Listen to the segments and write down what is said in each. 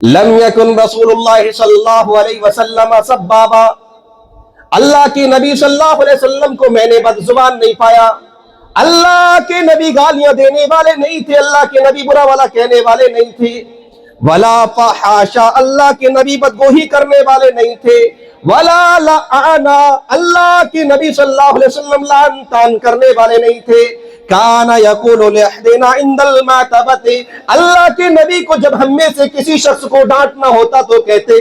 لم یکن رسول اللہ صلی اللہ علیہ وسلم سبابا، اللہ کے نبی صلی اللہ علیہ وسلم کو میں نے بد زبان نہیں پایا. اللہ کے نبی گالیاں دینے والے نہیں تھے، اللہ کے نبی برا والا کہنے والے نہیں تھے. ولا فحاشا، اللہ کے نبی بدگوئی کرنے والے نہیں تھے. ولا لعنا، اللہ کے نبی صلی اللہ علیہ وسلم لعن تان کرنے والے نہیں تھے. کانا یقول لأحدنا عند المعتبۃ، اللہ کے نبی کو جب ہم میں سے کسی شخص کو ڈانٹنا ہوتا تو کہتے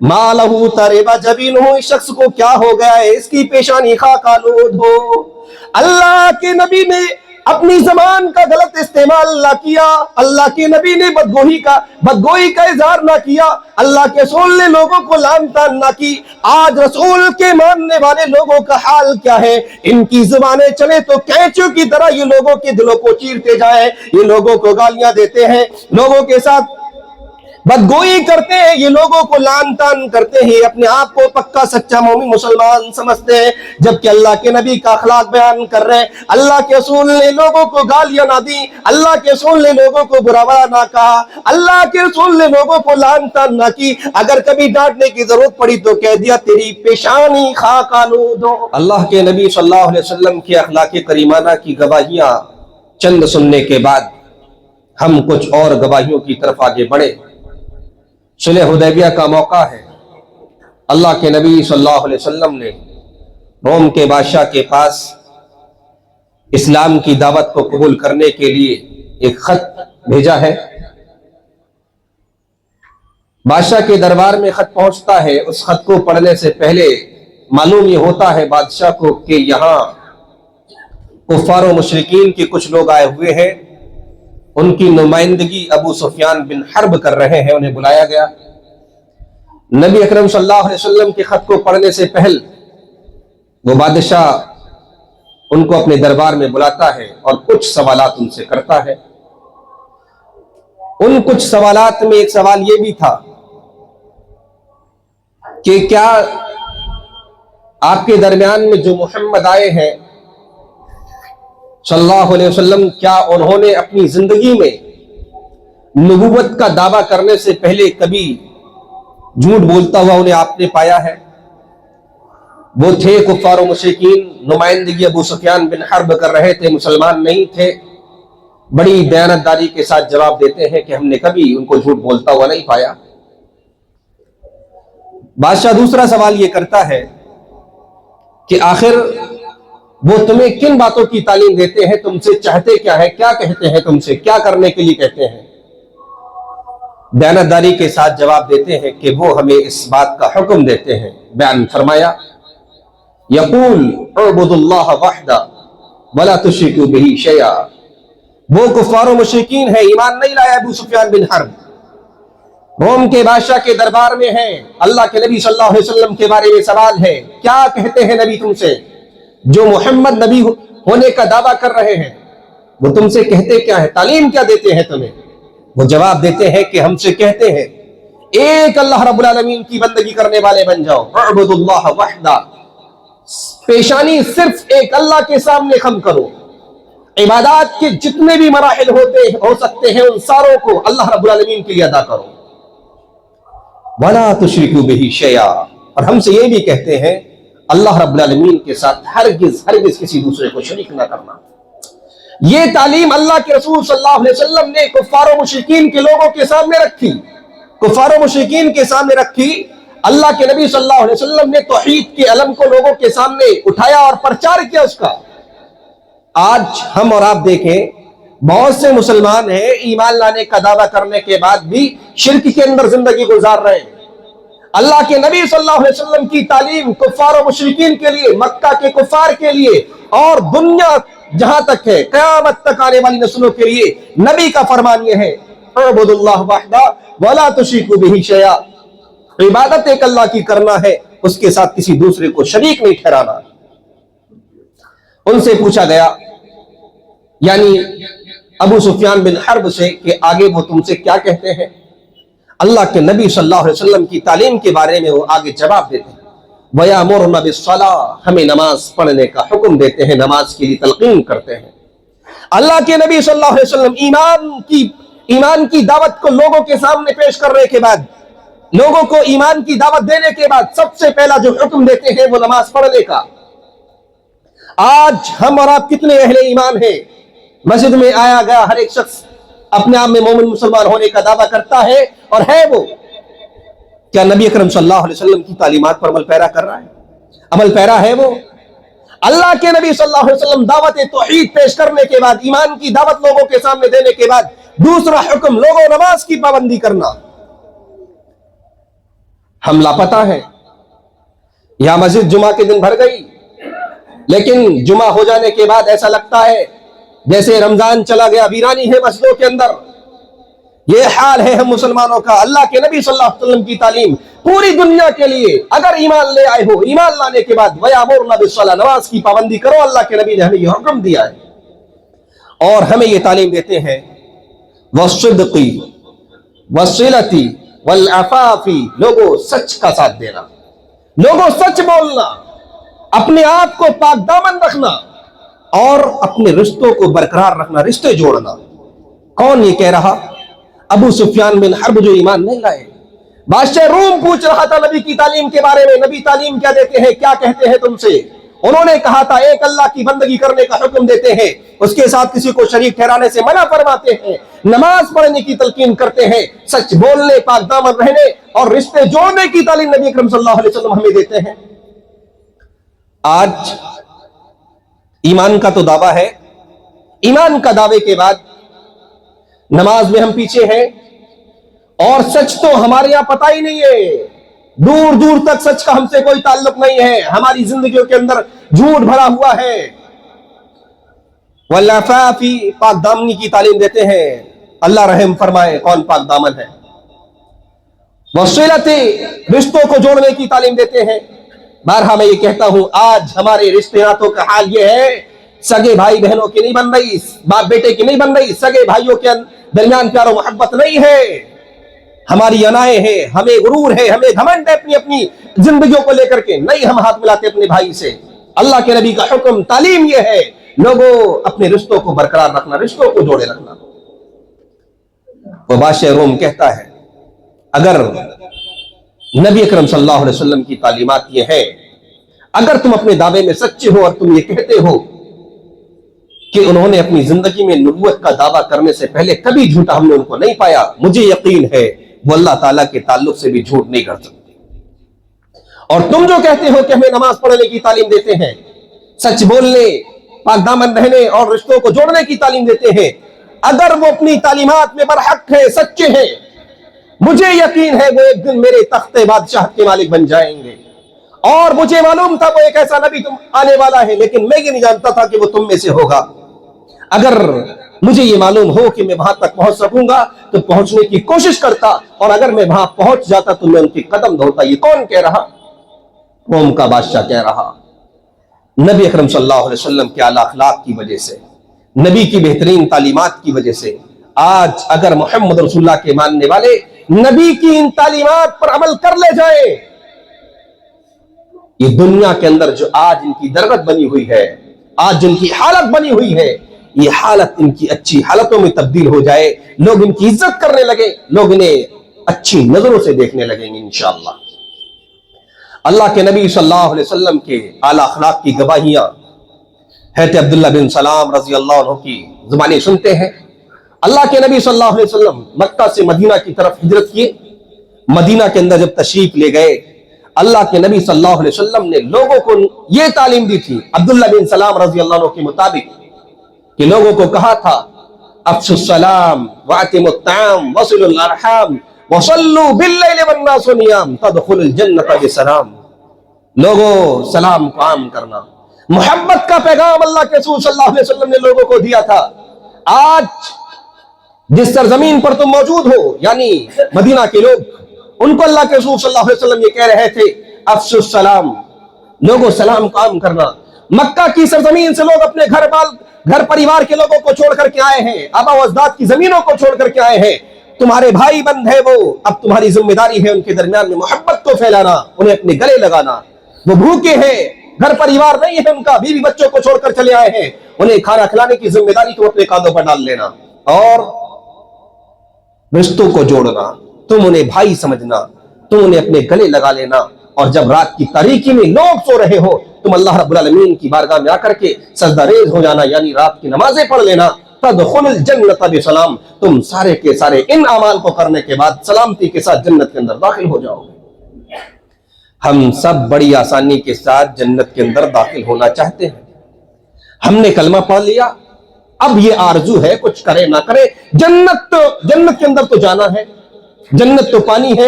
ما لہو تربا جبینہ، اس شخص کو کیا ہو گیا ہے، اس کی پیشانی خاک آلود ہو. اللہ کے نبی نے اپنی زبان کا غلط استعمال نہ کیا، اللہ کے نبی نے بدگوئی کا اظہار نہ کیا، اللہ کے رسول نے لوگوں کو لعن طعن نہ کی. آج رسول کے ماننے والے لوگوں کا حال کیا ہے؟ ان کی زبانیں چلے تو کینچوں کی طرح یہ لوگوں کے دلوں کو چیرتے جائیں، یہ لوگوں کو گالیاں دیتے ہیں، لوگوں کے ساتھ بدگوئی کرتے ہیں، یہ لوگوں کو لعن طعن کرتے ہیں، اپنے آپ کو پکا سچا مومن مسلمان سمجھتے ہیں، جبکہ اللہ کے نبی کا اخلاق بیان کر رہے ہیں. اللہ کے رسول نے لوگوں کو گالیاں نہ دی، اللہ کے رسول نے لوگوں کو برا بھلا نہ کہا، اللہ کے رسول نے لوگوں کو لعن طعن نہ کی. اگر کبھی ڈانٹنے کی ضرورت پڑی تو کہہ دیا تیری پیشانی خاک آلود ہو. اللہ کے نبی صلی اللہ علیہ وسلم کی اخلاق کریمانہ کی گواہیاں چند سننے کے بعد ہم کچھ اور گواہیوں کی طرف آگے بڑھے. صلح حدیبیہ کا موقع ہے. اللہ کے نبی صلی اللہ علیہ وسلم نے روم کے بادشاہ کے پاس اسلام کی دعوت کو قبول کرنے کے لیے ایک خط بھیجا ہے. بادشاہ کے دربار میں خط پہنچتا ہے. اس خط کو پڑھنے سے پہلے معلوم یہ ہوتا ہے بادشاہ کو کہ یہاں کفار و مشرکین کے کچھ لوگ آئے ہوئے ہیں، ان کی نمائندگی ابو سفیان بن حرب کر رہے ہیں، انہیں بلایا گیا. نبی اکرم صلی اللہ علیہ وسلم کے خط کو پڑھنے سے پہل وہ بادشاہ ان کو اپنے دربار میں بلاتا ہے اور کچھ سوالات ان سے کرتا ہے. ان کچھ سوالات میں ایک سوال یہ بھی تھا کہ کیا آپ کے درمیان میں جو محمد آئے ہیں صلی اللہ علیہ وسلم، کیا انہوں نے اپنی زندگی میں نبوت کا دعویٰ کرنے سے پہلے کبھی جھوٹ بولتا ہوا انہیں آپ نے پایا ہے؟ وہ تھے کفار و مشرکین، نمائندگی ابو سفیان بن حرب کر رہے تھے، مسلمان نہیں تھے. بڑی دیانتداری کے ساتھ جواب دیتے ہیں کہ ہم نے کبھی ان کو جھوٹ بولتا ہوا نہیں پایا. بادشاہ دوسرا سوال یہ کرتا ہے کہ آخر وہ تمہیں کن باتوں کی تعلیم دیتے ہیں، تم سے چاہتے کیا ہے، کیا کہتے ہیں، تم سے کیا کرنے کے لیے کہتے ہیں؟ دیانتداری کے ساتھ جواب دیتے ہیں کہ وہ ہمیں اس بات کا حکم دیتے ہیں. بیان فرمایا یقول اعبدوا اللہ وحدہ ولا تشرکوا بہ شیئا. وہ کفار و مشرکین ہیں، ایمان نہیں لایا ابو سفیان بن حرب، روم کے بادشاہ کے دربار میں ہیں. اللہ کے نبی صلی اللہ علیہ وسلم کے بارے میں سوال ہے، کیا کہتے ہیں نبی تم سے؟ جو محمد نبی ہونے کا دعویٰ کر رہے ہیں وہ تم سے کہتے کیا ہے، تعلیم کیا دیتے ہیں تمہیں؟ وہ جواب دیتے ہیں کہ ہم سے کہتے ہیں ایک اللہ رب العالمین کی بندگی کرنے والے بن جاؤ، اعبدوا اللہ وحدہ، پیشانی صرف ایک اللہ کے سامنے خم کرو، عبادات کے جتنے بھی مراحل ہو سکتے ہیں ان ساروں کو اللہ رب العالمین کے لیے ادا کرو. ولا تشرکوا بہ شیئا، اور ہم سے یہ بھی کہتے ہیں اللہ رب العالمین کے ساتھ ہرگز کسی دوسرے کو شریک نہ کرنا. یہ تعلیم اللہ کے رسول صلی اللہ علیہ وسلم نے کفار و مشرکین کے لوگوں کے سامنے رکھی، کفار و مشرکین کے سامنے رکھی. اللہ کے نبی صلی اللہ علیہ وسلم نے توحید کے علم کو لوگوں کے سامنے اٹھایا اور پرچار کیا اس کا. آج ہم اور آپ دیکھیں بہت سے مسلمان ہیں ایمان لانے کا دعویٰ کرنے کے بعد بھی شرک کے اندر زندگی گزار رہے ہیں. اللہ کے نبی صلی اللہ علیہ وسلم کی تعلیم کفار و مشرکین کے لیے، مکہ کے کفار کے لیے اور دنیا جہاں تک ہے قیامت تک آنے والی نسلوں کے لیے نبی کا فرمان یہ ہے اعبدوا اللہ وحدہ ولا تشرکوا بہ شیئا. عبادت ایک اللہ کی کرنا ہے، اس کے ساتھ کسی دوسرے کو شریک نہیں ٹھہرانا. ان سے پوچھا گیا یعنی ابو سفیان بن حرب سے کہ آگے وہ تم سے کیا کہتے ہیں؟ اللہ کے نبی صلی اللہ علیہ وسلم کی تعلیم کے بارے میں وہ آگے جواب دیتے ہیں وَيَأْمُرُنَا بِالصَّلَاةِ، ہمیں نماز پڑھنے کا حکم دیتے ہیں، نماز کے لیے تلقین کرتے ہیں. اللہ کے نبی صلی اللہ علیہ وسلم ایمان کی ایمان کی دعوت کو لوگوں کے سامنے پیش کرنے کے بعد, لوگوں کو ایمان کی دعوت دینے کے بعد سب سے پہلا جو حکم دیتے ہیں وہ نماز پڑھنے کا. آج ہم اور آپ کتنے اہل ایمان ہیں؟ مسجد میں آیا گیا ہر ایک شخص اپنے آپ میں مومن مسلمان ہونے کا دعویٰ کرتا ہے, اور ہے وہ کیا نبی اکرم صلی اللہ علیہ وسلم کی تعلیمات پر عمل پیرا کر رہا ہے؟ عمل پیرا ہے وہ؟ اللہ کے نبی صلی اللہ علیہ وسلم دعوت توحید پیش کرنے کے بعد, ایمان کی دعوت لوگوں کے سامنے دینے کے بعد, دوسرا حکم لوگوں نماز کی پابندی کرنا. ہم لاپتہ ہیں. یا مسجد جمعہ کے دن بھر گئی, لیکن جمعہ ہو جانے کے بعد ایسا لگتا ہے جیسے رمضان چلا گیا, ویرانی ہے مسجدوں کے اندر. یہ حال ہے ہم مسلمانوں کا. اللہ کے نبی صلی اللہ علیہ وسلم کی تعلیم پوری دنیا کے لیے, اگر ایمان لے آئے ہو, ایمان لانے کے بعد وَيَأْمُرُونَ بِالصَّلَاةِ, نماز کی پابندی کرو. اللہ کے نبی نے ہمیں یہ حکم دیا ہے, اور ہمیں یہ تعلیم دیتے ہیں وَالصِّدْقِ وَالصِّلَةِ وَالْعَفَافِ, لوگوں سچ کا ساتھ دینا, لوگوں سچ بولنا, اپنے آپ کو پاک دامن رکھنا, اور اپنے رشتوں کو برقرار رکھنا, رشتے جوڑنا. کون یہ کہہ رہا؟ ابو سفیان بن حرب, جو ایمان نہیں لائے. بادشاہ روم پوچھ رہا تھا نبی کی تعلیم کے بارے میں, نبی تعلیم کیا دیتے ہیں, کیا کہتے ہیں تم سے؟ انہوں نے کہا تھا ایک اللہ کی بندگی کرنے کا حکم دیتے ہیں, اس کے ساتھ کسی کو شریک ٹھہرانے سے منع فرماتے ہیں, نماز پڑھنے کی تلقین کرتے ہیں, سچ بولنے, پاک دامن رہنے اور رشتے جوڑنے کی تعلیم نبی اکرم صلی اللہ علیہ وسلم ہمیں دیتے ہیں. آج ایمان کا تو دعویٰ ہے, ایمان کا دعوے کے بعد نماز میں ہم پیچھے ہیں, اور سچ تو ہمارے یہاں پتہ ہی نہیں ہے. دور دور تک سچ کا ہم سے کوئی تعلق نہیں ہے. ہماری زندگیوں کے اندر جھوٹ بھرا ہوا ہے. والعفاف, پاک دامنی کی تعلیم دیتے ہیں. اللہ رحم فرمائے, کون پاک دامن ہے؟ والصلۃ, رشتوں کو جوڑنے کی تعلیم دیتے ہیں. بارہا میں یہ کہتا ہوں, آج ہمارے رشتے ناتوں کا حال یہ ہے, سگے بھائی بہنوں کی نہیں بن رہی, باپ بیٹے کی نہیں بن رہی, سگے بھائیوں کے درمیان پیار و محبت نہیں ہے. ہماری انائیں ہیں, ہمیں غرور ہے, ہمیں گھمنڈ ہے اپنی اپنی زندگیوں کو لے کر کے, نہیں ہم ہاتھ ملاتے اپنے بھائی سے. اللہ کے نبی کا حکم, تعلیم یہ ہے, لوگوں اپنے رشتوں کو برقرار رکھنا, رشتوں کو جوڑے رکھنا. وہ بادشاہ روم کہتا ہے اگر نبی اکرم صلی اللہ علیہ وسلم کی تعلیمات یہ ہے, اگر تم اپنے دعوے میں سچے ہو اور تم یہ کہتے ہو کہ انہوں نے اپنی زندگی میں نبوت کا دعویٰ کرنے سے پہلے کبھی جھوٹا ہم نے ان کو نہیں پایا, مجھے یقین ہے وہ اللہ تعالیٰ کے تعلق سے بھی جھوٹ نہیں کر سکتے. اور تم جو کہتے ہو کہ ہمیں نماز پڑھنے کی تعلیم دیتے ہیں, سچ بولنے, پاک دامن رہنے اور رشتوں کو جوڑنے کی تعلیم دیتے ہیں, اگر وہ اپنی تعلیمات میں برحق ہیں, سچے ہیں, مجھے یقین ہے وہ ایک دن میرے تخت بادشاہت کے مالک بن جائیں گے. اور مجھے معلوم تھا وہ ایک ایسا نبی تم آنے والا ہے, لیکن میں یہ نہیں جانتا تھا کہ وہ تم میں سے ہوگا. اگر مجھے یہ معلوم ہو کہ میں وہاں تک پہنچ سکوں گا تو پہنچنے کی کوشش کرتا, اور اگر میں وہاں پہنچ جاتا تو میں ان کی قدم دھوتا. یہ کون کہہ رہا؟ قوم کا بادشاہ کہہ رہا. نبی اکرم صلی اللہ علیہ وسلم کے اعلیٰ اخلاق کی وجہ سے, نبی کی بہترین تعلیمات کی وجہ سے آج اگر محمد رسول اللہ کے ماننے والے نبی کی ان تعلیمات پر عمل کر لے جائیں, یہ دنیا کے اندر جو آج ان کی درگت بنی ہوئی ہے, آج جن کی حالت بنی ہوئی ہے, یہ حالت ان کی اچھی حالتوں میں تبدیل ہو جائے, لوگ ان کی عزت کرنے لگے, لوگ انہیں اچھی نظروں سے دیکھنے لگیں گے انشاءاللہ. اللہ کے نبی صلی اللہ علیہ وسلم کے اعلیٰ اخلاق کی گواہیاں حضرت عبداللہ بن سلام رضی اللہ عنہ کی زبانیں سنتے ہیں. اللہ کے نبی صلی اللہ علیہ وسلم مکہ سے مدینہ کی طرف ہجرت کیے. مدینہ کے اندر جب تشریف لے گئے, اللہ کے نبی صلی اللہ علیہ وسلم نے لوگوں کو یہ تعلیم دی تھی عبداللہ بن سلام رضی اللہ عنہ کے مطابق, کہ لوگوں کو کہا تھا افشوا السلام واعتموا الطعام وصلوا الارحام وصلوا باللیل والناس نیام تدخلوا الجنۃ بسلام. لوگوں سلام کو عام کرنا, محبت کا پیغام اللہ کے رسول صلی اللہ علیہ وسلم نے لوگوں کو دیا تھا. آج جس سرزمین پر تم موجود ہو, یعنی مدینہ کے لوگ, ان کو اللہ کے رسول صلی اللہ علیہ وسلم یہ کہہ رہے تھے افشوا السلام, لوگوں سلام کو عام کرنا. مکہ کی سرزمین سے لوگ اپنے گھر پریوار کے لوگوں کو چھوڑ کر کے آئے ہیں, آبا و اجداد کی زمینوں کو چھوڑ کر کے آئے ہیں. تمہارے بھائی بند ہے وہ, اب تمہاری ذمہ داری ہے ان کے درمیان میں محبت کو پھیلانا, انہیں اپنے گلے لگانا. وہ بھوکے ہیں, گھر پریوار نہیں ہے ان کا, بیوی بچوں کو چھوڑ کر چلے آئے ہیں, انہیں کھانا کھلانے کی ذمہ داری تم اپنے کاندھوں پر ڈال لینا. اور رشتوں کو جوڑنا، تم انہیں بھائی سمجھنا، تم انہیں اپنے گلے لگا لینا، اور جب رات کی تاریکی میں لوگ سو رہے ہو تم اللہ رب العالمین کی بارگاہ میں آ کر کے سجدہ ریز ہو جانا، یعنی رات کی نمازیں پڑھ لینا۔ تدخل الجنت بسلام، تم سارے کے سارے ان اعمال کو کرنے کے بعد سلامتی کے ساتھ جنت کے اندر داخل ہو جاؤ گے۔ ہم سب بڑی آسانی کے ساتھ جنت کے اندر داخل ہونا چاہتے ہیں۔ ہم نے کلمہ پڑھ لیا، اب یہ آرزو ہے کچھ کرے نہ کرے جنت کے اندر تو جانا ہے، جنت تو پانی ہے،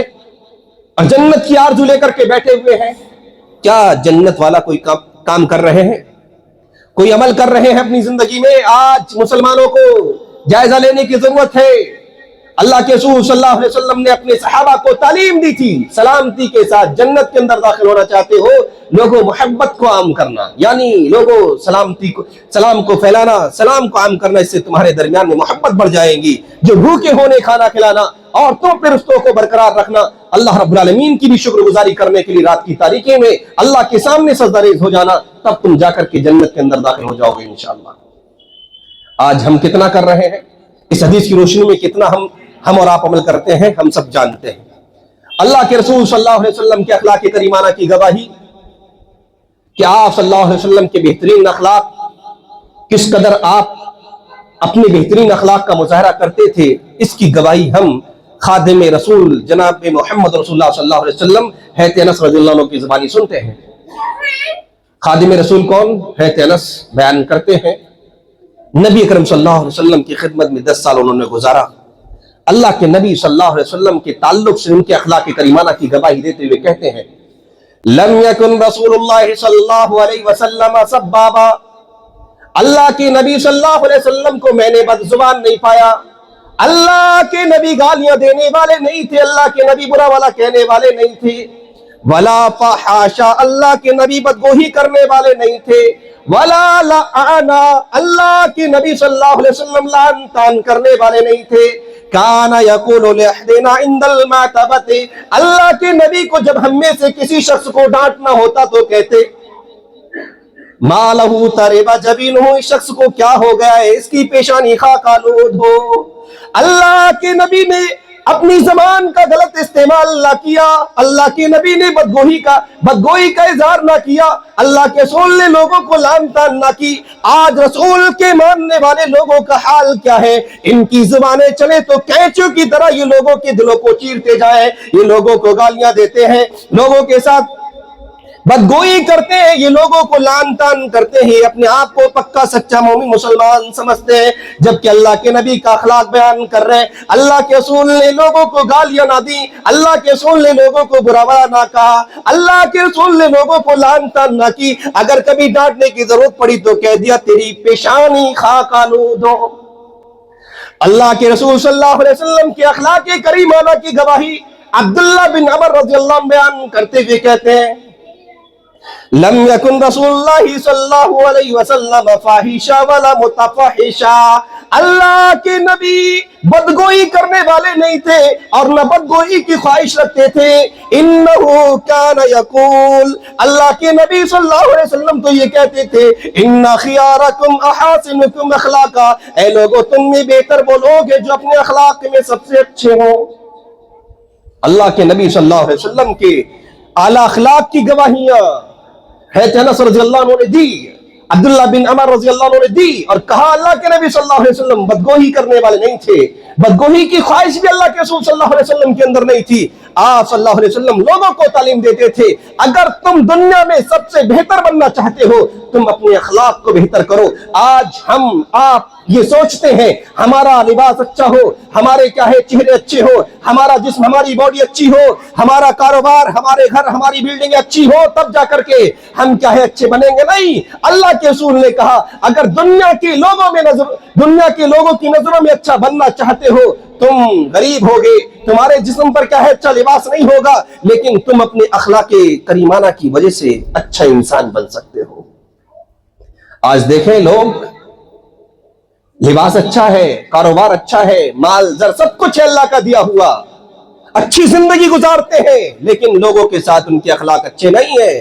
اور جنت کی آرزو لے کر کے بیٹھے ہوئے ہیں۔ کیا جنت والا کوئی کام کر رہے ہیں؟ کوئی عمل کر رہے ہیں اپنی زندگی میں؟ آج مسلمانوں کو جائزہ لینے کی ضرورت ہے۔ اللہ کے رسول صلی اللہ علیہ وسلم نے اپنے صحابہ کو تعلیم دی تھی، سلامتی کے ساتھ جنت کے اندر داخل ہونا چاہتے ہو لوگوں محبت کو عام کرنا، یعنی لوگوں سلام کو پھیلانا، سلام کو عام کرنا، اس سے تمہارے درمیان میں محبت بڑھ جائیں گی۔ جو بھوکے ہونے کھانا کھلانا، اور تم پہ رشتوں کو برقرار رکھنا، اللہ رب العالمین کی بھی شکر گزاری کرنے کے لیے رات کی تاریکی میں اللہ کے سامنے سجدہ ریز ہو جانا، تب تم جا کر کے جنت کے اندر داخل ہو جاؤ گے انشاءاللہ۔ آج ہم کتنا کر رہے ہیں؟ اس حدیث کی روشنی میں کتنا ہم اور آپ عمل کرتے ہیں ہم سب جانتے ہیں۔ اللہ کے رسول صلی اللہ علیہ وسلم کے اخلاق کریمانہ کی گواہی کہ آپ صلی اللہ علیہ وسلم کے بہترین اخلاق، کس قدر آپ اپنے بہترین اخلاق کا مظاہرہ کرتے تھے، اس کی گواہی ہم خادم رسول جناب محمد رسول اللہ صلی اللہ علیہ وسلم حضرت انس رضی اللہ عنہ کی زبانی سنتے ہیں۔ خادم رسول کون؟ حضرت انس بیان کرتے ہیں نبی اکرم صلی اللہ علیہ وسلم کی خدمت میں 10 سال انہوں نے گزارا۔ اللہ کے نبی صلی اللہ علیہ وسلم کے تعلق سے ان کے اخلاق کریمانہ کی گواہی دیتے ہوئے کہتے ہیں لم یکن رسول اللہ صلی اللہ علیہ وسلم سبابا، اللہ کے نبی صلی اللہ علیہ وسلم کو میں نے بد زبان نہیں پایا، اللہ کے نبی گالیاں دینے والے نہیں تھے، اللہ کے نبی برا والا کہنے والے نہیں تھے، ولا فحاشا، اللہ کے نبی بدگوئی کرنے والے نہیں تھے، ولا لعنا، اللہ کے نبی صلی اللہ علیہ وسلم لعن تان کرنے والے نہیں تھے، کان یقول لأحدنا عند المعتبۃ، اللہ کے نبی کو جب ہم میں سے کسی شخص کو ڈانٹنا ہوتا تو کہتے ما لہ ترب جبینہ، اس شخص کو کیا ہو گیا ہے، اس کی پیشانی خاک آلود ہو۔ اللہ کے نبی نے اپنی زبان کا غلط استعمال نہ کیا، اللہ کے نبی نے بدگوئی کا اظہار نہ کیا، اللہ کے رسول نے لوگوں کو لعن طعن نہ کی۔ آج رسول کے ماننے والے لوگوں کا حال کیا ہے؟ ان کی زبانیں چلے تو کینچوں کی طرح یہ لوگوں کے دلوں کو چیرتے جائیں، یہ لوگوں کو گالیاں دیتے ہیں، لوگوں کے ساتھ بدگوئی کرتے ہیں، یہ لوگوں کو لعن طعن کرتے ہیں، اپنے آپ کو پکا سچا مومن مسلمان سمجھتے ہیں، جبکہ اللہ کے نبی کا اخلاق بیان کر رہے ہیں۔ اللہ کے رسول نے لوگوں کو گالیاں نہ دی، اللہ کے رسول نے لوگوں کو برا بھلا نہ کہا، اللہ کے رسول نے لوگوں کو لعن طعن نہ کی، اگر کبھی ڈانٹنے کی ضرورت پڑی تو کہہ دیا تیری پیشانی خاک آلود ہو۔ اللہ کے رسول صلی اللہ علیہ وسلم کے اخلاق کریمانہ کی گواہی عبداللہ بن عمر رضی اللہ عنہ بیان کرتے ہوئے کہتے ہیں لم یکن رسول اللہ صلی اللہ علیہ وسلم فاحشا ولا متفحشا، اللہ کے نبی بدگوئی کرنے والے نہیں تھے اور نہ بدگوئی کی خواہش رکھتے تھے۔ انہو کان یقول، اللہ کے نبی صلی اللہ علیہ وسلم تو یہ کہتے تھے ان خیارکم احاسنکم اخلاقا، اے لوگوں تم میں بہتر وہ لوگ ہیں جو اپنے اخلاق میں سب سے اچھے ہوں۔ اللہ کے نبی صلی اللہ علیہ وسلم کے اعلی اخلاق کی گواہیاں حضرت انس رضی اللہ عنہ نے دی، عبداللہ بن عمر رضی اللہ عنہ نے دی، اور کہا اللہ کے نبی صلی اللہ علیہ وسلم بدگوئی کرنے والے نہیں تھے، بدگوئی کی خواہش بھی اللہ کے رسول صلی اللہ علیہ وسلم کے اندر نہیں تھی۔ آپ صلی اللہ علیہ وسلم لوگوں کو تعلیم دیتے تھے اگر تم دنیا میں سب سے بہتر بننا چاہتے ہو تم اپنے اخلاق کو بہتر کرو۔ آج ہم آپ یہ سوچتے ہیں ہمارا لباس اچھا ہو، ہمارے کیا ہے چہرے اچھے ہو، ہمارا جسم ہماری باڈی اچھی ہو، ہمارا کاروبار ہمارے گھر ہماری بلڈنگ اچھی ہو تب جا کر کے ہم کیا ہے اچھے بنیں گے۔ نہیں، اللہ کے رسول نے کہا اگر دنیا کے لوگوں کی نظروں میں اچھا بننا چاہتے ہو تم غریب ہوگے، تمہارے جسم پر کیا ہے اچھا لباس نہیں ہوگا، لیکن تم اپنے اخلاق کریمانہ کی وجہ سے اچھا انسان بن سکتے ہو۔ آج دیکھیں لوگ لباس اچھا ہے، کاروبار اچھا ہے، مال زر سب کچھ ہے اللہ کا دیا ہوا، اچھی زندگی گزارتے ہیں، لیکن لوگوں کے ساتھ ان کے اخلاق اچھے نہیں ہیں،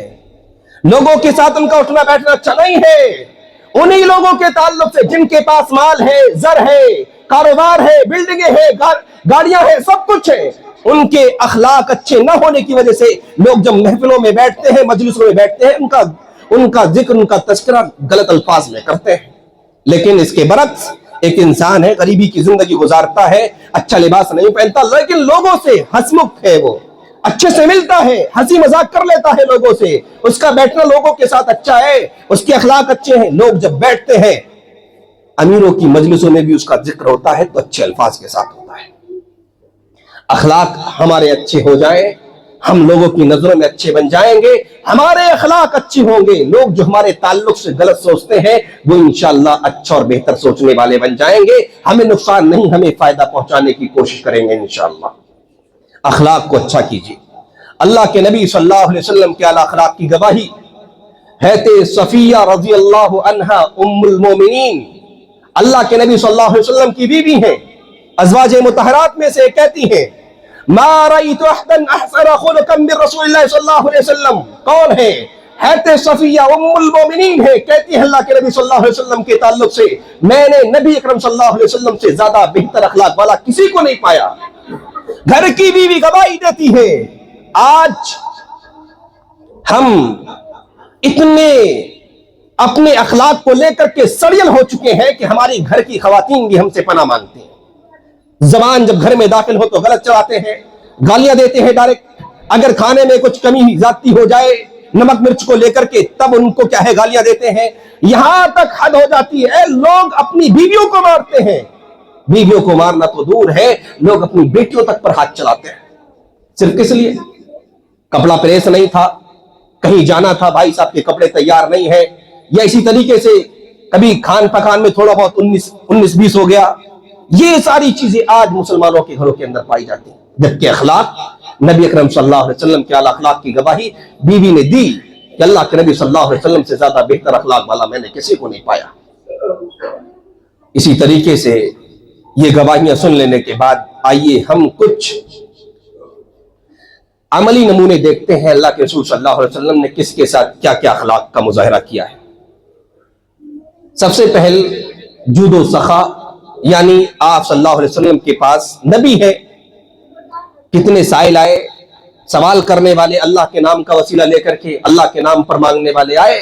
لوگوں کے ساتھ ان کا اٹھنا بیٹھنا اچھا نہیں ہے، انہی لوگوں کے تعلق سے جن کے پاس مال ہے، زر ہے، کاروبار ہے، بلڈنگیں ہیں، گاڑیاں ہیں، سب کچھ ہے، ان کے اخلاق اچھے نہ ہونے کی وجہ سے لوگ جب محفلوں میں بیٹھتے ہیں، مجلسوں میں بیٹھتے ہیں، ان کا ذکر، ان کا تذکرہ غلط الفاظ میں کرتے ہیں۔ لیکن اس کے برعکس ایک انسان ہے، غریبی کی زندگی گزارتا ہے، اچھا لباس نہیں پہنتا، لیکن لوگوں سے ہنسمکھ ہے، وہ اچھے سے ملتا ہے، ہنسی مذاق کر لیتا ہے لوگوں سے، اس کا بیٹھنا لوگوں کے ساتھ اچھا ہے، اس کے اخلاق اچھے ہیں، لوگ جب بیٹھتے ہیں امیروں کی مجلسوں میں بھی اس کا ذکر ہوتا ہے تو اچھے الفاظ کے ساتھ ہوتا ہے۔ اخلاق ہمارے اچھے ہو جائیں، ہم لوگوں کی نظروں میں اچھے بن جائیں گے، ہمارے اخلاق اچھے ہوں گے، لوگ جو ہمارے تعلق سے غلط سوچتے ہیں وہ انشاءاللہ اچھا اور بہتر سوچنے والے بن جائیں گے، ہمیں نقصان نہیں، ہمیں فائدہ پہنچانے کی کوشش کریں گے انشاءاللہ۔ اخلاق کو اچھا کیجیے۔ اللہ کے نبی صلی اللہ علیہ وسلم کے اعلیٰ اخلاق کی گواہی حضرت صفیہ رضی اللہ عنہا ام المومنین، اللہ کے نبی صلی اللہ علیہ وسلم کی بیوی ہیں، ازواج مطہرات میں سے کہتی ہیں ما رأیت احدا احسن خلقا من رسول اللہ صلی اللہ علیہ وسلم۔ کون ہے؟ حضرت صفیہ ام المومنین ہے، کہتی ہیں اللہ کے نبی صلی اللہ علیہ وسلم کے تعلق سے میں نے نبی اکرم صلی اللہ علیہ وسلم سے زیادہ بہتر اخلاق والا کسی کو نہیں پایا۔ گھر کی بیوی گواہی دیتی ہے۔ آج ہم اتنے اپنے اخلاق کو لے کر کے سڑیل ہو چکے ہیں کہ ہماری گھر کی خواتین بھی ہم سے پناہ مانگتی ہیں۔ زبان جب گھر میں داخل ہو تو غلط چلاتے ہیں، گالیاں دیتے ہیں ڈائریکٹ، اگر کھانے میں کچھ کمی زیادتی ہو جائے نمک مرچ کو لے کر کے تب ان کو کیا ہے گالیاں دیتے ہیں، یہاں تک حد ہو جاتی ہے لوگ اپنی بیویوں کو مارتے ہیں۔ بیویوں کو مارنا تو دور ہے، لوگ اپنی بیٹیوں تک پر ہاتھ چلاتے ہیں، صرف کس لیے؟ کپڑا پریس نہیں تھا، کہیں جانا تھا، بھائی صاحب کے کپڑے تیار نہیں ہیں، یا اسی طریقے سے کبھی کھان پکان میں تھوڑا بہت 19-20 ہو گیا۔ یہ ساری چیزیں آج مسلمانوں کے گھروں کے اندر پائی جاتی ہیں، جبکہ اخلاق نبی اکرم صلی اللہ علیہ وسلم کے اعلیٰ اخلاق کی گواہی بیوی نے دی کہ اللہ کے نبی صلی اللہ علیہ وسلم سے زیادہ بہتر اخلاق والا میں نے کسی کو نہیں پایا۔ اسی طریقے سے یہ گواہیاں سن لینے کے بعد آئیے ہم کچھ عملی نمونے دیکھتے ہیں اللہ کے رسول صلی اللہ علیہ وسلم نے کس کے ساتھ کیا کیا اخلاق کا مظاہرہ کیا ہے۔ سب سے پہل جود و سخا، یعنی آپ صلی اللہ علیہ وسلم کے پاس نبی ہے، کتنے سائل آئے، سوال کرنے والے اللہ کے نام کا وسیلہ لے کر کے اللہ کے نام پر مانگنے والے آئے،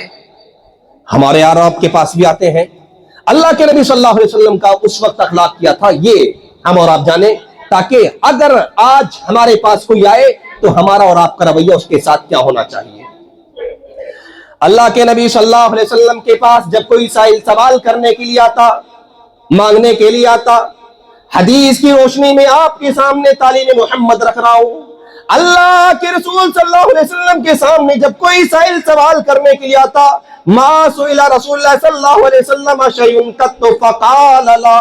ہمارے آپ کے پاس بھی آتے ہیں۔ اللہ کے نبی صلی اللہ علیہ وسلم کا اس وقت اخلاق کیا تھا یہ ہم اور آپ جانیں، تاکہ اگر آج ہمارے پاس کوئی آئے تو ہمارا اور آپ کا رویہ اس کے ساتھ کیا ہونا چاہیے۔ اللہ کے نبی صلی اللہ علیہ وسلم کے پاس جب کوئی سائل سوال کرنے کے لیے آتا، مانگنے کے لیے آتا، حدیث کی روشنی میں آپ کے سامنے تعلیم محمد رکھ رہا ہوں، اللہ کے رسول صلی اللہ علیہ وسلم کے سامنے جب کوئی سائل سوال کرنے کے لیے آتا، ما سئل رسول اللہ صلی اللہ علیہ وسلم شیء قط فقال لا،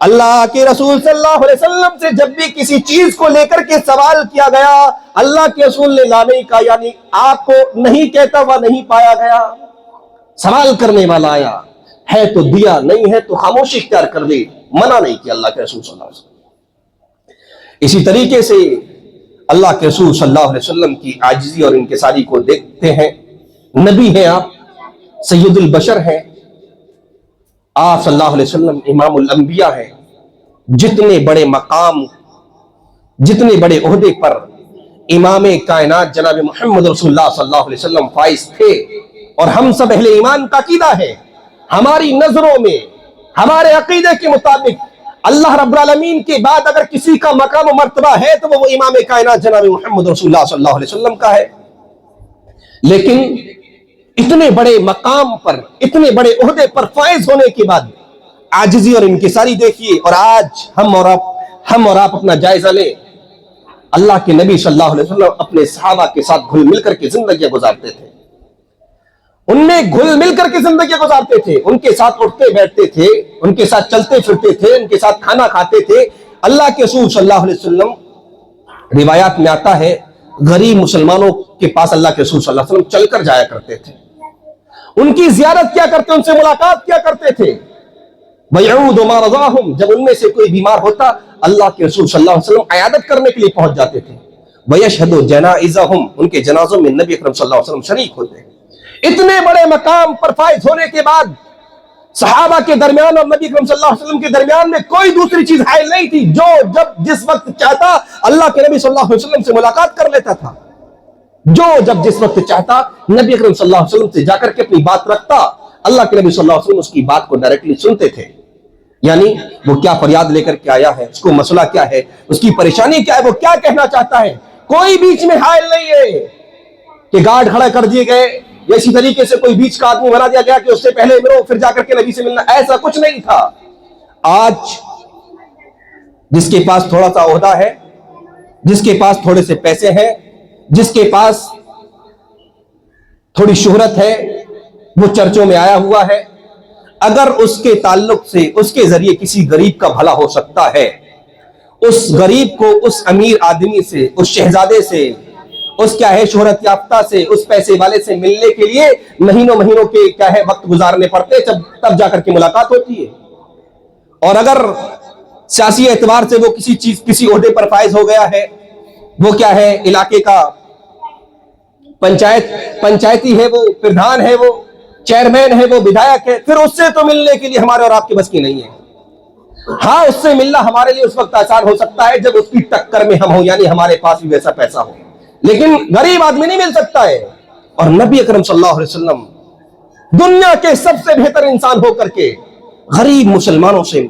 اللہ کے رسول صلی اللہ علیہ وسلم سے جب بھی کسی چیز کو لے کر کے سوال کیا گیا اللہ کے رسول نے لا نہیں کہا، یعنی آپ کو نہیں کہتا ہوا نہیں پایا گیا۔ سوال کرنے والا آیا ہے تو دیا، نہیں ہے تو خاموشی اختیار کر لی، منع نہیں کیا اللہ کے رسول صلی اللہ علیہ وسلم۔ اسی طریقے سے اللہ کے رسول صلی اللہ علیہ وسلم کی عاجزی اور انکساری کو دیکھتے ہیں، نبی ہیں آپ، سید البشر ہیں آپ صلی اللہ علیہ وسلم، امام الانبیاء ہیں، جتنے بڑے مقام، جتنے بڑے عہدے پر امام کائنات جناب محمد رسول اللہ صلی اللہ علیہ وسلم فائز تھے، اور ہم سب اہل ایمان کا عقیدہ ہے، ہماری نظروں میں ہمارے عقیدے کے مطابق اللہ رب العالمین کے بعد اگر کسی کا مقام و مرتبہ ہے تو وہ امام کائنات جناب محمد رسول اللہ صلی اللہ علیہ وسلم کا ہے۔ لیکن اتنے بڑے مقام پر، اتنے بڑے عہدے پر فائز ہونے کے بعد عاجزی اور انکساری دیکھیے، اور آج ہم اور آپ اپنا جائزہ لیں۔ اللہ کے نبی صلی اللہ علیہ وسلم اپنے صحابہ کے ساتھ گھل مل کر کے زندگیاں گزارتے تھے، ان میں گھل مل کر کے زندگیاں گزارتے تھے، ان کے ساتھ اٹھتے بیٹھتے تھے، ان کے ساتھ چلتے پھرتے تھے، ان کے ساتھ کھانا کھاتے تھے۔ اللہ کے رسول صلی اللہ علیہ وسلم، روایات میں آتا ہے غریب مسلمانوں کے پاس اللہ کے رسول صلی اللہ علیہ وسلم چل کر جایا کرتے تھے، ان کی زیارت کیا کرتے، ان سے ملاقات کیا کرتے تھے۔ وَيَعُودُ مَا رَضَاهُمْ، جب ان میں سے کوئی بیمار ہوتا اللہ کے رسول صلی اللہ علیہ وسلم عیادت کرنے کے لیے پہنچ جاتے تھے۔ وَيَشْهَدُ جَنَائِزَهُمْ، ان کے جنازوں میں نبی اکرم صلی اللہ علیہ وسلم شریک ہوتے ہیں۔ اتنے بڑے مقام پر فائز ہونے کے بعد صحابہ کے درمیان اور نبی اکرم صلی اللہ علیہ وسلم کے درمیان میں کوئی دوسری چیز حائل نہیں تھی. جو جس وقت چاہتا اللہ کے نبی صلی اللہ علیہ وسلم سے ملاقات کر لیتا تھا. جس وقت چاہتا نبی اکرم صلی اللہ علیہ وسلم سے جا کر کے اپنی بات رکھتا. اللہ کے نبی صلی اللہ علیہ وسلم اس کی بات کو ڈائریکٹلی سنتے تھے. یعنی وہ کیا فریاد لے کر کے آیا ہے, اس کو مسئلہ کیا ہے, اس کی پریشانی کیا ہے, وہ کیا کہنا چاہتا ہے. کوئی بیچ میں حائل نہیں ہے کہ گارڈ کھڑا کر دیے گئے یا اسی طریقے سے کوئی بیچ کا آدمی بنا دیا گیا کہ اس سے پہلے ملو پھر جا کر کے نبی سے ملنا. ایسا کچھ نہیں تھا. آج جس کے پاس تھوڑا سا عہدہ ہے, جس کے پاس تھوڑے سے پیسے ہیں, جس کے پاس تھوڑی شہرت ہے, وہ چرچوں میں آیا ہوا ہے. اگر اس کے تعلق سے اس کے ذریعے کسی غریب کا بھلا ہو سکتا ہے, اس غریب کو اس امیر آدمی سے, اس شہزادے سے, اس کیا ہے شہرت یافتہ سے, اس پیسے والے سے ملنے کے لیے مہینوں کے کیا ہے وقت گزارنے پڑتے, تب جا کر کے ملاقات ہوتی ہے. اور اگر سیاسی اعتبار سے وہ کسی عہدے پر فائز ہو گیا ہے, وہ کیا ہے علاقے کا پنچایتی ہے, وہ پردھان ہے, وہ چیئرمین ہے, وہ ودھایک ہے, پھر اس سے تو ملنے کے لیے ہمارے اور آپ کی بس کی نہیں ہے. ہاں, اس سے ملنا ہمارے لیے اس وقت آسان ہو سکتا ہے جب اس کی ٹکر میں ہم ہوں, یعنی ہمارے پاس بھی ویسا پیسہ ہو. لیکن غریب آدمی نہیں مل سکتا ہے. اور نبی اکرم صلی اللہ علیہ وسلم دنیا کے سب سے بہتر انسان ہو کر کے غریب مسلمانوں سے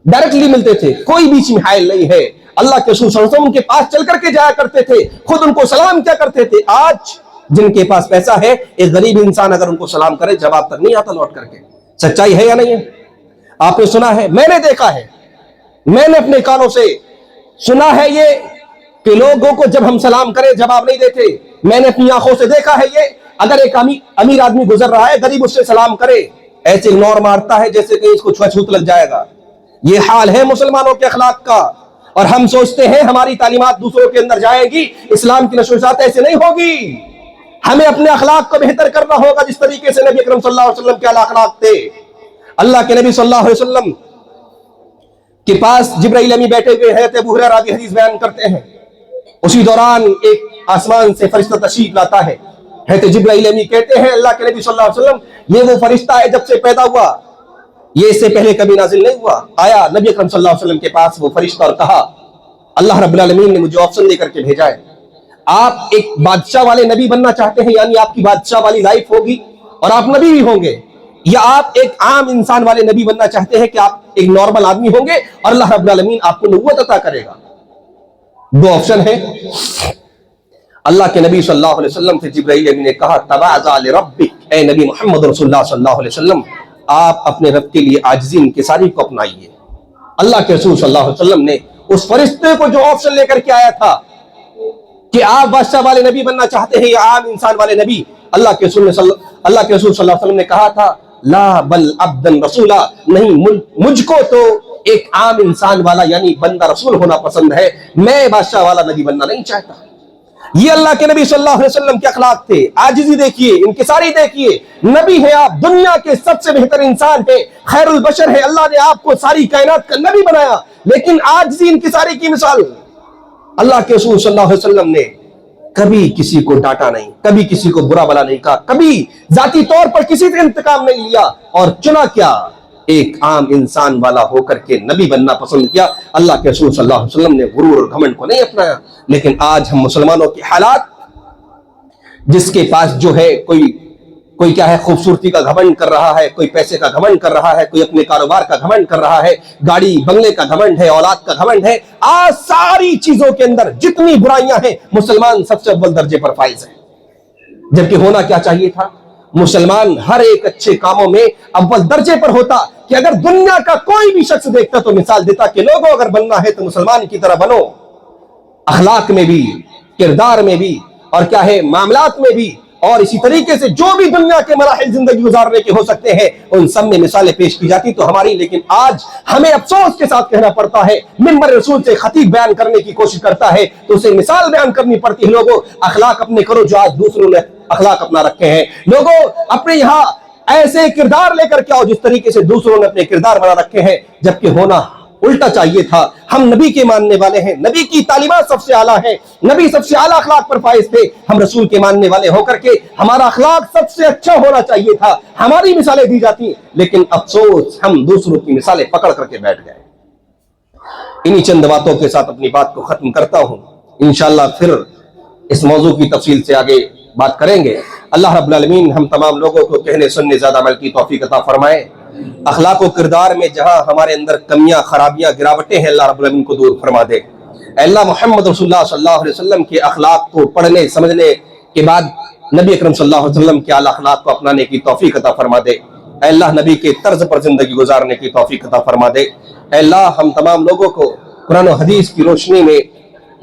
ڈائریکٹلی ملتے تھے. کوئی بیچ میں حائل نہیں ہے. اللہ کے رسول صلی اللہ علیہ وسلم ان کے پاس چل کر کے جایا کرتے تھے, خود ان کو سلام کیا کرتے تھے. آج جن کے پاس پیسہ ہے, ایک غریب انسان اگر ان کو سلام کرے جواب تک نہیں آتا لوٹ کر کے. سچائی ہے یا نہیں ہے؟ آپ نے سنا ہے, میں نے دیکھا ہے, میں نے اپنے کانوں سے سنا ہے یہ کہ لوگوں کو جب ہم سلام کریں جواب نہیں دیتے. میں نے اپنی آنکھوں سے دیکھا ہے یہ, اگر ایک امیر آدمی گزر رہا ہے, غریب اس سے سلام کرے, ایسے اگنور مارتا ہے جیسے کہ اس کو چھوت لگ جائے گا. یہ حال ہے مسلمانوں کے اخلاق کا. اور ہم سوچتے ہیں ہماری تعلیمات دوسروں کے اندر جائے گی, اسلام کی نشر و اشاعت ایسے نہیں ہوگی. ہمیں اپنے اخلاق کو بہتر کرنا ہوگا جس طریقے سے نبی اکرم صلی اللہ علیہ وسلم کے اخلاق تھے. اللہ کے نبی صلی اللہ علیہ وسلم کے پاس جبرائیل امی بیٹھے ہوئے ہیں, ابو ہریرہ راوی حدیث بیان کرتے ہیں. اسی دوران ایک آسمان سے فرشتہ تشریف لاتا ہے. حضرت جبرائیل امی کہتے ہیں اللہ کے نبی صلی اللہ علیہ وسلم یہ وہ فرشتہ ہے جب سے پیدا ہوا, یہ اس سے پہلے کبھی نازل نہیں ہوا. آیا نبی اکرم صلی اللہ علیہ وسلم کے پاس وہ فرشتہ اور کہا اللہ رب العالمین نے مجھے آپشن دے کر کے بھیجا ہے. آپ ایک بادشاہ والے نبی بننا چاہتے ہیں, یعنی آپ کی بادشاہ والی لائف ہوگی اور آپ نبی بھی ہوں گے, یا آپ ایک عام انسان والے نبی بننا چاہتے ہیں کہ آپ ایک نارمل آدمی ہوں گے اور اللہ رب العالمین آپ کو نبوت عطا کرے گا. دو آپشن ہے. اللہ کے نبی صلی اللہ علیہ وسلم سے جبرائیل امین نے کہا تواضع لربک, اے نبی محمد رسول اللہ صلی اللہ علیہ وسلم آپ اپنے رب کے لیے عاجزی انکساری کو اپنائیے. اللہ کے رسول صلی اللہ علیہ وسلم نے اس فرشتے کو جو آپشن لے کر کے آیا تھا کہ آپ بادشاہ والے نبی بننا چاہتے ہیں یا عام انسان والے نبی, اللہ کے رسول صلی اللہ علیہ وسلم نے کہا تھا لا بل عبدن رسولا, نہیں مجھ کو تو ایک عام انسان والا یعنی بندہ رسول ہونا پسند ہے, میں بادشاہ والا نبی بننا نہیں چاہتا. یہ اللہ کے نبی صلی اللہ علیہ وسلم کے اخلاق تھے. عاجزی دیکھیے, انکساری دیکھیے. نبی ہے آپ, دنیا کے سب سے بہتر انسان ہے, خیر البشر ہے, اللہ نے آپ کو ساری کائنات کا نبی بنایا, لیکن عاجزی انکساری کی مثال. اللہ کے رسول صلی اللہ علیہ وسلم نے کبھی کسی کو ڈانٹا نہیں, کبھی کسی کو برا بلا نہیں کہا, کبھی ذاتی طور پر کسی سے انتقام نہیں لیا, اور چنا کیا ایک عام انسان والا ہو کر کے نبی بننا پسند کیا. اللہ کے رسول صلی اللہ علیہ وسلم نے غرور اور گھمنڈ کو نہیں اپنایا. لیکن آج ہم مسلمانوں کے حالات, جس کے پاس جو ہے کوئی کیا ہے خوبصورتی کا گھمنڈ کر رہا ہے, کوئی پیسے کا گھمنڈ کر رہا ہے, کوئی اپنے کاروبار کا گھمنڈ کر رہا ہے, گاڑی بنگلے کا گھمنڈ ہے, اولاد کا گھمنڈ ہے. آج ساری چیزوں کے اندر جتنی برائیاں ہیں مسلمان سب سے اول درجے پر فائز ہے. جبکہ ہونا کیا چاہیے تھا, مسلمان ہر ایک اچھے کاموں میں اول درجے پر ہوتا. کہ اگر دنیا کا کوئی بھی شخص دیکھتا تو مثال دیتا کہ لوگوں اگر بننا ہے تو مسلمان کی طرح بنو, اخلاق میں بھی, کردار میں بھی, اور کیا ہے معاملات میں بھی, اور اسی طریقے سے جو بھی دنیا کے مراحل زندگی گزارنے کے ہو سکتے ہیں ان سب میں مثالیں پیش کی جاتی تو ہماری. لیکن آج ہمیں افسوس کے ساتھ کہنا پڑتا ہے, منبر رسول سے خطیب بیان کرنے کی کوشش کرتا ہے تو اسے مثال بیان کرنی پڑتی ہے. لوگوں اخلاق اپنے کرو جو آج دوسروں نے اخلاق اپنا رکھے ہیں. لوگوں اپنے یہاں ایسے کردار لے کر کے آؤ جس طریقے سے دوسروں نے اپنے کردار بنا رکھے ہیں, جبکہ ہونا الٹا چاہیے تھا. ہم نبی کے ماننے والے ہیں, نبی کی تعلیمات سب سے اعلیٰ ہیں, نبی سب سے اعلیٰ اخلاق پر فائز تھے. ہم رسول کے ماننے والے ہو کر کے ہمارا اخلاق سب سے اچھا ہونا چاہیے تھا, ہماری مثالیں دی جاتی, لیکن افسوس ہم دوسروں کی مثالیں پکڑ کر کے بیٹھ گئے. انہی چند باتوں کے ساتھ اپنی بات کو ختم کرتا ہوں. انشاءاللہ پھر اس موضوع کی تفصیل سے آگے بات کریں گے. اللہ رب العالمین ہم تمام لوگوں کو کہنے سننے زیادہ عمل کی توفیق عطا فرمائے. اخلاق و کردار میں جہاں ہمارے اندر کمیاں, خرابیاں, گراوٹیں ہیں, اللہ رب العالمین کو دور فرما دے. اے اللہ محمد رسول اللہ صلی اللہ علیہ وسلم کے اخلاق کو پڑھنے سمجھنے کے بعد نبی اکرم صلی اللہ علیہ وسلم کے اعلیٰ اخلاق کو اپنانے کی توفیق عطا فرما دے. اے اللہ نبی کے طرز پر زندگی گزارنے کی توفیق عطا فرما دے. اے اللہ ہم تمام لوگوں کو قرآن و حدیث کی روشنی میں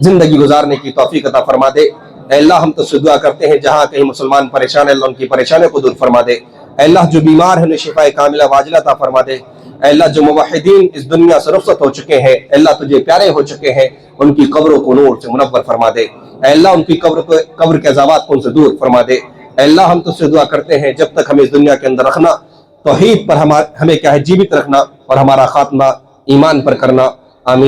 زندگی گزارنے کی توفیق عطا فرما دے. اے اللہ ہم تو سے دعا کرتے ہیں جہاں کہیں مسلمان پریشان ہیں, اللہ ان کی پریشانیوں کو دور فرما دے. اے اللہ جو بیمار ہیں انہیں شفاء کاملہ واجلہ عطا فرما دے. اے اللہ جو موحدین اس دنیا سے رخصت ہو چکے ہیں, اے اللہ تجھے پیارے ہو چکے ہیں, ان کی قبروں کو نور سے منور فرما دے. اے اللہ ان کی قبر کے عذابات کو ان سے دور فرما دے. اے اللہ ہم تو سے دعا کرتے ہیں جب تک ہمیں اس دنیا کے اندر رکھنا, توحید پر ہمیں کیا ہے جیوت رکھنا, اور ہمارا خاتمہ ایمان پر کرنا. آمین.